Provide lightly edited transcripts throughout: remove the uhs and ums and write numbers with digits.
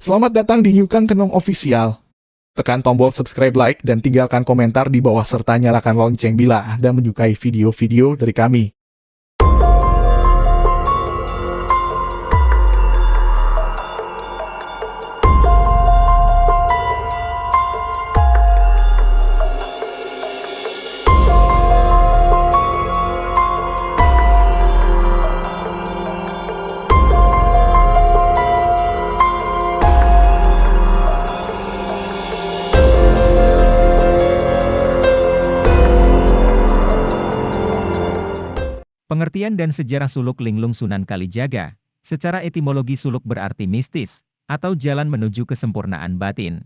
Selamat datang di Yukan Kenong Official. Tekan tombol subscribe, like, dan tinggalkan komentar di bawah serta nyalakan lonceng bila Anda menyukai video-video dari kami. Pengertian dan sejarah suluk linglung Sunan Kalijaga. Secara etimologi suluk berarti mistis, atau jalan menuju kesempurnaan batin.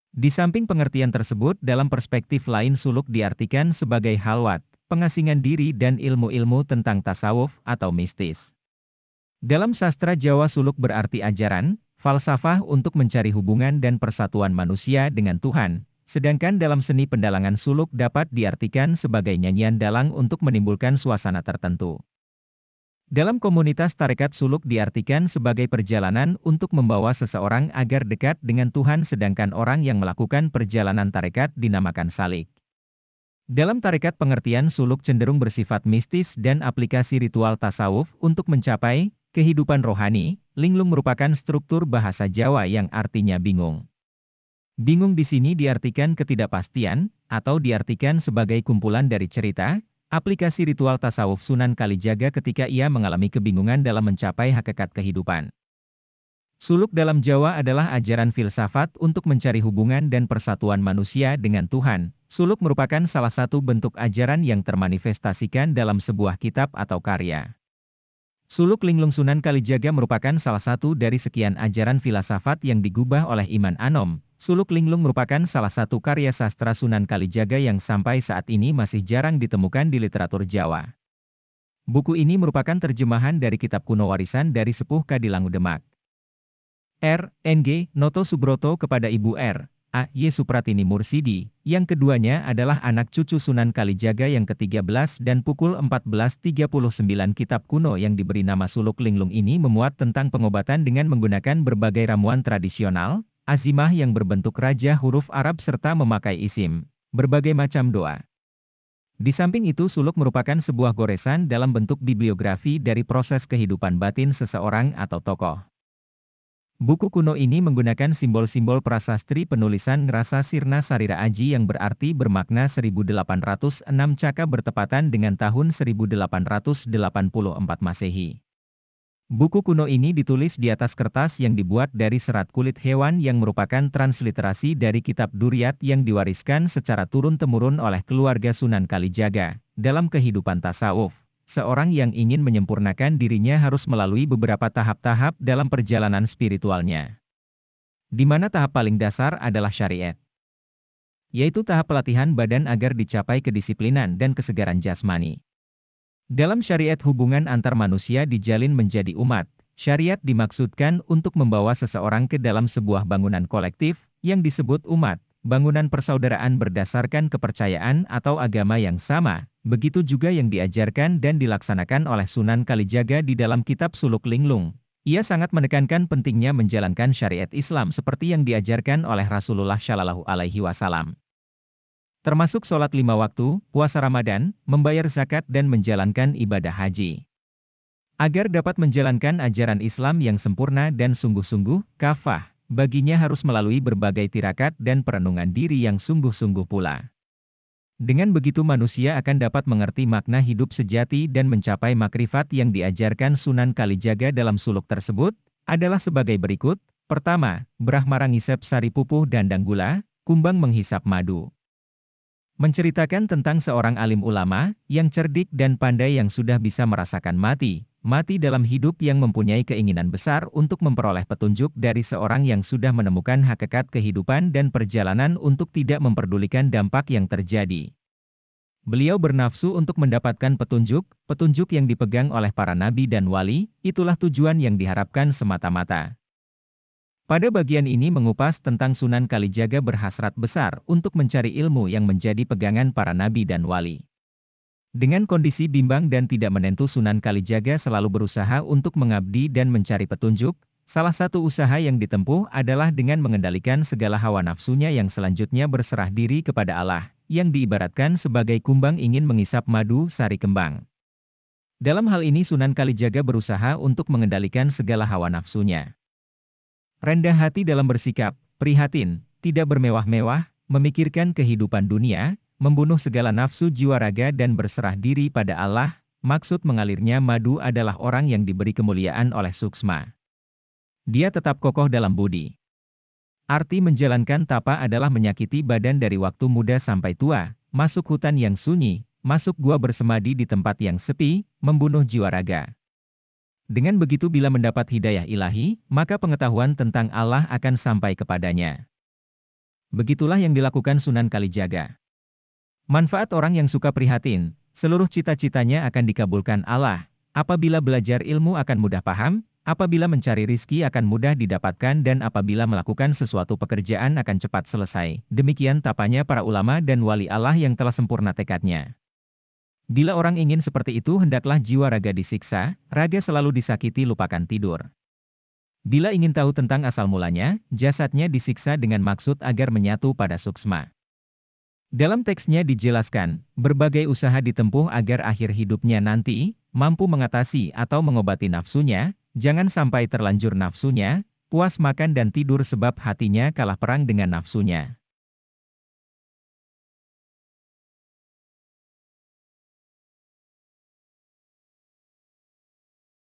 Di samping pengertian tersebut, dalam perspektif lain suluk diartikan sebagai halwat, pengasingan diri dan ilmu-ilmu tentang tasawuf atau mistis. Dalam sastra Jawa suluk berarti ajaran, falsafah untuk mencari hubungan dan persatuan manusia dengan Tuhan. Sedangkan dalam seni pendalangan suluk dapat diartikan sebagai nyanyian dalang untuk menimbulkan suasana tertentu. Dalam komunitas tarekat suluk diartikan sebagai perjalanan untuk membawa seseorang agar dekat dengan Tuhan, sedangkan orang yang melakukan perjalanan tarekat dinamakan salik. Dalam tarekat pengertian suluk cenderung bersifat mistis dan aplikasi ritual tasawuf untuk mencapai kehidupan rohani. Linglung merupakan struktur bahasa Jawa yang artinya bingung. Bingung di sini diartikan ketidakpastian, atau diartikan sebagai kumpulan dari cerita, aplikasi ritual tasawuf Sunan Kalijaga ketika ia mengalami kebingungan dalam mencapai hakikat kehidupan. Suluk dalam Jawa adalah ajaran filsafat untuk mencari hubungan dan persatuan manusia dengan Tuhan. Suluk merupakan salah satu bentuk ajaran yang termanifestasikan dalam sebuah kitab atau karya. Suluk linglung Sunan Kalijaga merupakan salah satu dari sekian ajaran filsafat yang digubah oleh Iman Anom. Suluk linglung merupakan salah satu karya sastra Sunan Kalijaga yang sampai saat ini masih jarang ditemukan di literatur Jawa. Buku ini merupakan terjemahan dari kitab kuno warisan dari Sepuh Kadilangu Demak. R. Ng. Noto Subroto kepada Ibu R. A. Y. Supratini Mursidi, yang keduanya adalah anak cucu Sunan Kalijaga yang ke-13 dan pukul 14.39 kitab kuno yang diberi nama suluk linglung ini memuat tentang pengobatan dengan menggunakan berbagai ramuan tradisional, azimah yang berbentuk raja huruf Arab serta memakai isim, berbagai macam doa. Di samping itu suluk merupakan sebuah goresan dalam bentuk bibliografi dari proses kehidupan batin seseorang atau tokoh. Buku kuno ini menggunakan simbol-simbol prasastri penulisan Ngerasa Sirna Sarira Aji yang berarti bermakna 1806 Caka bertepatan dengan tahun 1884 Masehi. Buku kuno ini ditulis di atas kertas yang dibuat dari serat kulit hewan yang merupakan transliterasi dari kitab Duryat yang diwariskan secara turun-temurun oleh keluarga Sunan Kalijaga. Dalam kehidupan tasawuf, seorang yang ingin menyempurnakan dirinya harus melalui beberapa tahap-tahap dalam perjalanan spiritualnya. Di mana tahap paling dasar adalah syariat, yaitu tahap pelatihan badan agar dicapai kedisiplinan dan kesegaran jasmani. Dalam syariat hubungan antar manusia dijalin menjadi umat. Syariat dimaksudkan untuk membawa seseorang ke dalam sebuah bangunan kolektif, yang disebut umat, bangunan persaudaraan berdasarkan kepercayaan atau agama yang sama. Begitu juga yang diajarkan dan dilaksanakan oleh Sunan Kalijaga di dalam kitab Suluk Linglung. Ia sangat menekankan pentingnya menjalankan syariat Islam seperti yang diajarkan oleh Rasulullah Shallallahu Alaihi Wasallam. Termasuk sholat 5 waktu, puasa Ramadan, membayar zakat dan menjalankan ibadah haji. Agar dapat menjalankan ajaran Islam yang sempurna dan sungguh-sungguh, kafah, baginya harus melalui berbagai tirakat dan perenungan diri yang sungguh-sungguh pula. Dengan begitu manusia akan dapat mengerti makna hidup sejati dan mencapai makrifat yang diajarkan Sunan Kalijaga dalam suluk tersebut, adalah sebagai berikut. Pertama, Brahmara ngisep sari pupuh dandang gula, kumbang menghisap madu. Menceritakan tentang seorang alim ulama, yang cerdik dan pandai yang sudah bisa merasakan mati dalam hidup yang mempunyai keinginan besar untuk memperoleh petunjuk dari seorang yang sudah menemukan hakikat kehidupan dan perjalanan untuk tidak memperdulikan dampak yang terjadi. Beliau bernafsu untuk mendapatkan petunjuk yang dipegang oleh para nabi dan wali, itulah tujuan yang diharapkan semata-mata. Pada bagian ini mengupas tentang Sunan Kalijaga berhasrat besar untuk mencari ilmu yang menjadi pegangan para nabi dan wali. Dengan kondisi bimbang dan tidak menentu, Sunan Kalijaga selalu berusaha untuk mengabdi dan mencari petunjuk, Salah satu usaha yang ditempuh adalah dengan mengendalikan segala hawa nafsunya yang selanjutnya berserah diri kepada Allah, yang diibaratkan sebagai kumbang ingin mengisap madu sari kembang. Dalam hal ini Sunan Kalijaga berusaha untuk mengendalikan segala hawa nafsunya. Rendah hati dalam bersikap, prihatin, tidak bermewah-mewah, memikirkan kehidupan dunia, membunuh segala nafsu jiwa raga dan berserah diri pada Allah. Maksud mengalirnya madu adalah orang yang diberi kemuliaan oleh suksma. Dia tetap kokoh dalam budi. Arti menjalankan tapa adalah menyakiti badan dari waktu muda sampai tua, masuk hutan yang sunyi, masuk gua bersemadi di tempat yang sepi, membunuh jiwa raga. Dengan begitu bila mendapat hidayah ilahi, maka pengetahuan tentang Allah akan sampai kepadanya. Begitulah yang dilakukan Sunan Kalijaga. Manfaat orang yang suka prihatin, seluruh cita-citanya akan dikabulkan Allah. Apabila belajar ilmu akan mudah paham, apabila mencari rizki akan mudah didapatkan dan apabila melakukan sesuatu pekerjaan akan cepat selesai. Demikian tapanya para ulama dan wali Allah yang telah sempurna tekadnya. Bila orang ingin seperti itu hendaklah jiwa raga disiksa, raga selalu disakiti lupakan tidur. Bila ingin tahu tentang asal mulanya, jasadnya disiksa dengan maksud agar menyatu pada suksma. Dalam teksnya dijelaskan, berbagai usaha ditempuh agar akhir hidupnya nanti, mampu mengatasi atau mengobati nafsunya, jangan sampai terlanjur nafsunya, puas makan dan tidur sebab hatinya kalah perang dengan nafsunya.